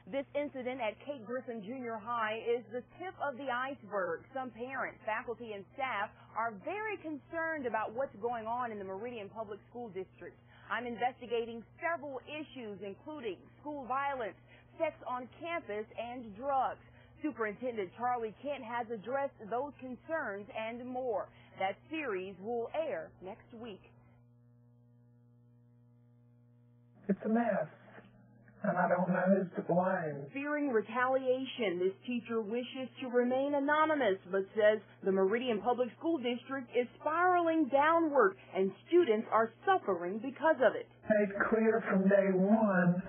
This incident at Kate Griffin Junior High is the tip of the iceberg. Some parents, faculty, and staff are very concerned about what's going on in the Meridian Public School District. I'm investigating several issues, including school violence, sex on campus, and drugs. Superintendent Charlie Kent has addressed those concerns and more. That series will air next week. It's a mess, and I don't know who's to blame. Fearing retaliation, this teacher wishes to remain anonymous, but says the Meridian Public School District is spiraling downward, and students are suffering because of it. Made clear from day one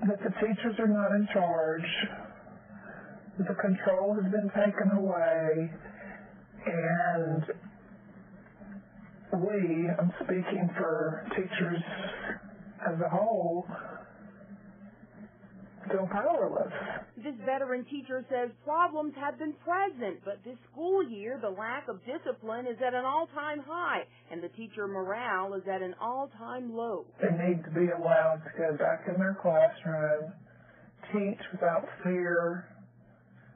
that the teachers are not in charge. The control has been taken away, and I'm speaking for teachers as a whole, feel powerless. This veteran teacher says problems have been present, but this school year the lack of discipline is at an all-time high, and the teacher morale is at an all-time low. They need to be allowed to go back in their classroom, teach without fear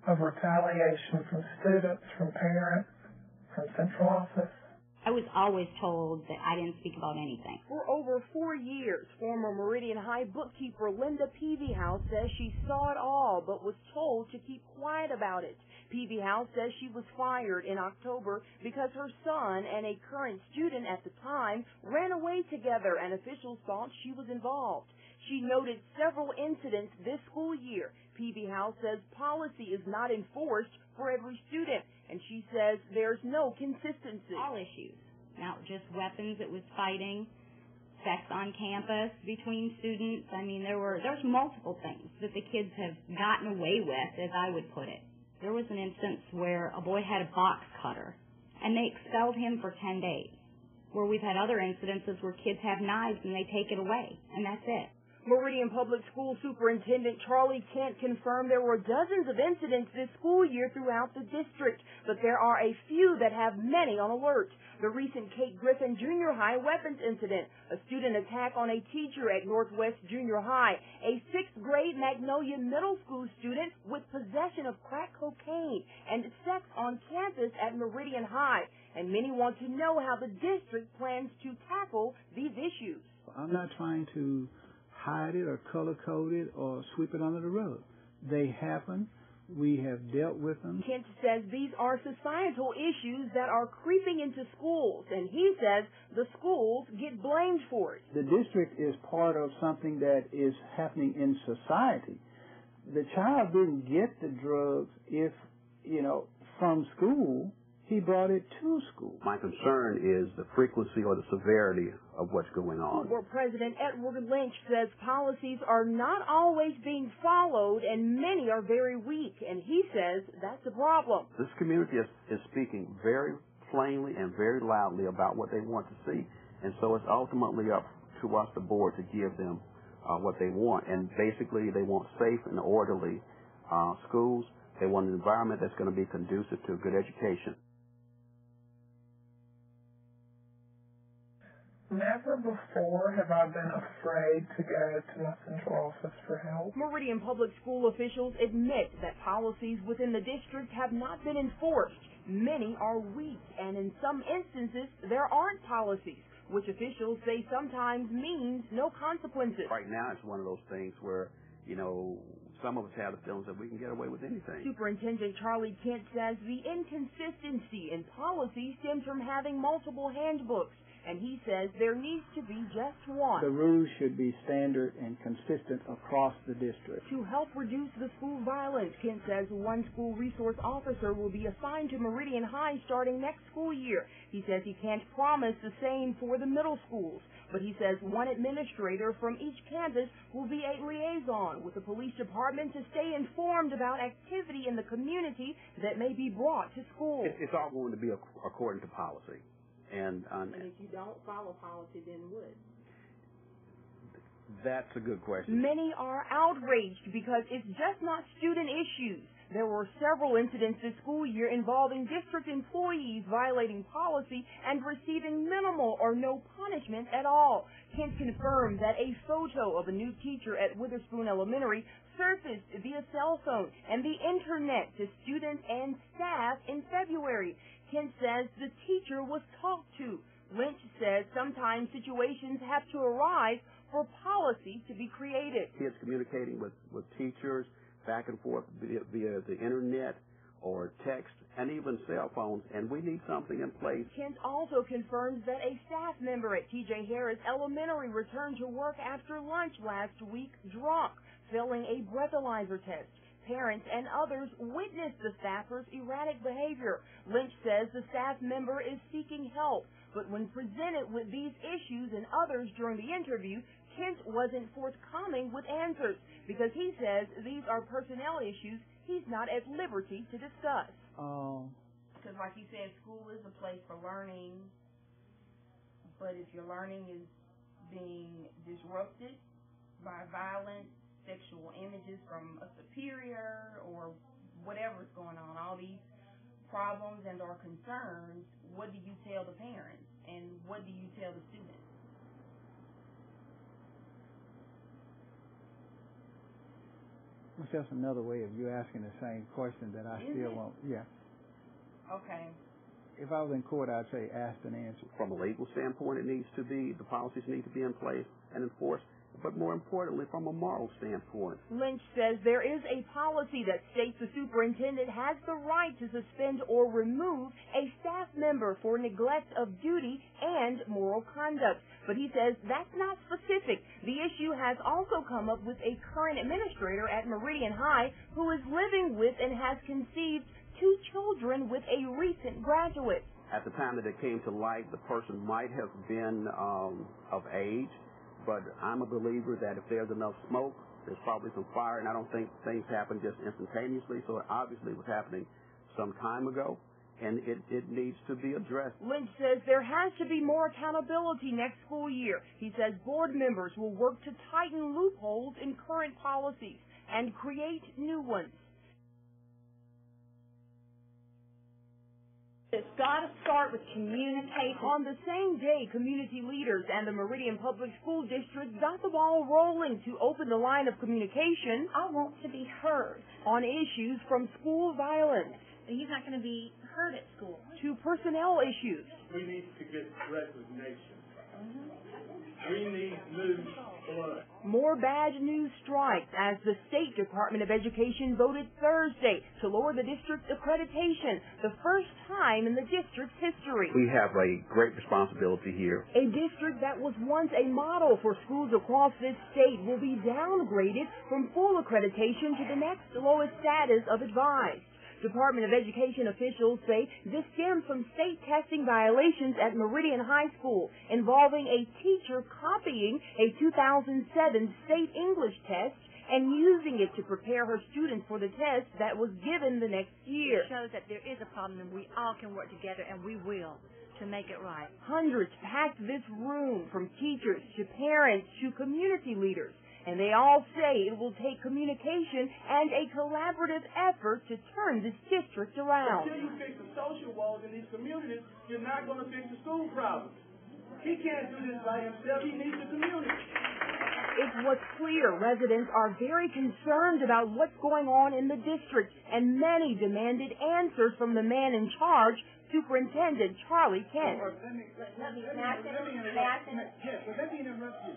of retaliation from students, from parents, from central office. I was always told that I didn't speak about anything. For over 4 years, former Meridian High bookkeeper Linda Peavyhouse says she saw it all, but was told to keep quiet about it. Peavyhouse says she was fired in October because her son and a current student at the time ran away together, and officials thought she was involved. She noted several incidents this school year. Peavyhouse says policy is not enforced for every student, and she says there's no consistency. All issues, not just weapons, it was fighting, sex on campus between students. I mean, there's multiple things that the kids have gotten away with, as I would put it. There was an instance where a boy had a box cutter, and they expelled him for 10 days, where we've had other incidences where kids have knives and they take it away, and that's it. Meridian Public School Superintendent Charlie Kent confirmed there were dozens of incidents this school year throughout the district, but there are a few that have many on alert. The recent Kate Griffin Junior High weapons incident, a student attack on a teacher at Northwest Junior High, a 6th grade Magnolia Middle School student with possession of crack cocaine, and sex on campus at Meridian High. And many want to know how the district plans to tackle these issues. I'm not trying to hide it or color code it or sweep it under the rug. They happen. We have dealt with them. Kent says these are societal issues that are creeping into schools, and he says the schools get blamed for it. The district is part of something that is happening in society. The child didn't get the drugs from school. He brought it to school. My concern is the frequency or the severity of what's going on. Board President Edward Lynch says policies are not always being followed and many are very weak, and he says that's a problem. This community is speaking very plainly and very loudly about what they want to see, and so it's ultimately up to us, the board, to give them what they want. And basically they want safe and orderly schools. They want an environment that's going to be conducive to a good education. Never before have I been afraid to go to my central office for help. Meridian Public School officials admit that policies within the district have not been enforced. Many are weak, and in some instances, there aren't policies, which officials say sometimes means no consequences. Right now, it's one of those things where, some of us have the feelings that we can get away with anything. Superintendent Charlie Kent says the inconsistency in policy stems from having multiple handbooks, and he says there needs to be just one. The rules should be standard and consistent across the district. To help reduce the school violence, Kent says one school resource officer will be assigned to Meridian High starting next school year. He says he can't promise the same for the middle schools, but he says one administrator from each campus will be a liaison with the police department to stay informed about activity in the community that may be brought to school. It's all going to be according to policy. And if you don't follow policy, then would? That's a good question. Many are outraged because it's just not student issues. There were several incidents this school year involving district employees violating policy and receiving minimal or no punishment. punishment at all. Kent confirmed that a photo of a new teacher at Witherspoon Elementary surfaced via cell phone and the internet to students and staff in February. Kent says the teacher was talked to. Lynch says sometimes situations have to arise for policy to be created. Kids communicating with teachers back and forth via the internet or text and even cell phones, and we need something in place. Kent also confirms that a staff member at T.J. Harris Elementary returned to work after lunch last week drunk, failing a breathalyzer test. Parents and others witnessed the staffer's erratic behavior. Lynch says the staff member is seeking help, but when presented with these issues and others during the interview, Kent wasn't forthcoming with answers because he says these are personnel issues he's not at liberty to discuss. Oh. Because like you said, school is a place for learning, but if your learning is being disrupted by violence, sexual images from a superior or whatever's going on, all these problems and or concerns, what do you tell the parents and what do you tell the students? It's just another way of you asking the same question that I still won't. Yeah. Okay. If I was in court, I'd say asked and answered. From a legal standpoint, the policies need to be in place and enforced, but more importantly, from a moral standpoint. Lynch says there is a policy that states the superintendent has the right to suspend or remove a staff member for neglect of duty and moral conduct. But he says that's not specific. The issue has also come up with a current administrator at Meridian High who is living with and has conceived 2 children with a recent graduate. At the time that it came to light, the person might have been of age, but I'm a believer that if there's enough smoke, there's probably some fire, and I don't think things happen just instantaneously, so it obviously was happening some time ago, and it needs to be addressed. Lynch says there has to be more accountability next school year. He says board members will work to tighten loopholes in current policies and create new ones. It's got to start with communication. On the same day, community leaders and the Meridian Public School District got the ball rolling to open the line of communication. I want to be heard. On issues from school violence. He's not going to be heard at school. To personnel issues. We need to get resignation. We need new blood. More bad news strikes as the State Department of Education voted Thursday to lower the district's accreditation, the first time in the district's history. We have a great responsibility here. A district that was once a model for schools across this state will be downgraded from full accreditation to the next lowest status of advised. Department of Education officials say this stems from state testing violations at Meridian High School involving a teacher copying a 2007 state English test and using it to prepare her students for the test that was given the next year. It shows that there is a problem and we all can work together, and we will, to make it right. Hundreds packed this room, from teachers to parents to community leaders. And they all say it will take communication and a collaborative effort to turn this district around. Until you fix the social walls in these communities, you're not going to fix the school problems. He can't do this by himself. He needs the community. It's what's clear. Residents are very concerned about what's going on in the district, and many demanded answers from the man in charge, Superintendent Charlie Kent. Let me interrupt you.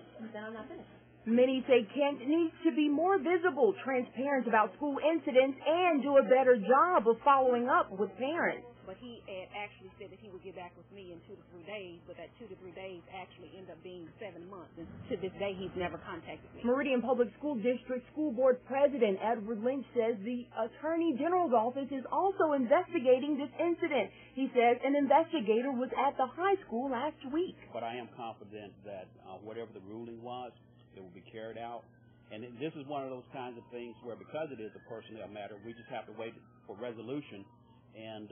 Many say Kent needs to be more visible, transparent about school incidents, and do a better job of following up with parents. But he actually said that he would get back with me in 2 to 3 days, but that 2 to 3 days actually ended up being 7 months. And to this day, he's never contacted me. Meridian Public School District School Board President Edward Lynch says the Attorney General's office is also investigating this incident. He says an investigator was at the high school last week. But I am confident that whatever the ruling was, it will be carried out. And this is one of those kinds of things where, because it is a personnel matter, we just have to wait for resolution, and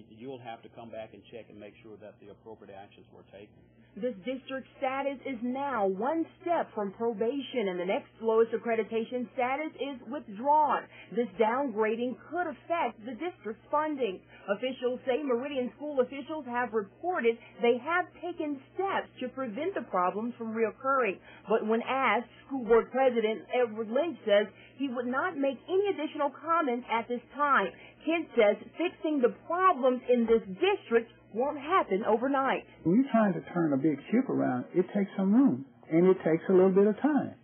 you'll have to come back and check and make sure that the appropriate actions were taken. This district status is now one step from probation, and the next lowest accreditation status is withdrawn. This downgrading could affect the district's funding. Officials say Meridian school officials have reported they have taken steps to prevent the problems from reoccurring. But when asked, School Board President Edward Lynch says he would not make any additional comments at this time. Kent says fixing the problems in this district won't happen overnight. When you're trying to turn a big ship around, it takes some room, and it takes a little bit of time.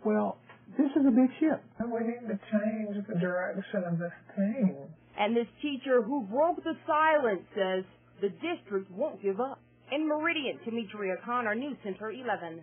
Well, this is a big ship. And we need to change the direction of this team. And this teacher who broke the silence says the district won't give up. In Meridian, Tametria Conner, News Center 11.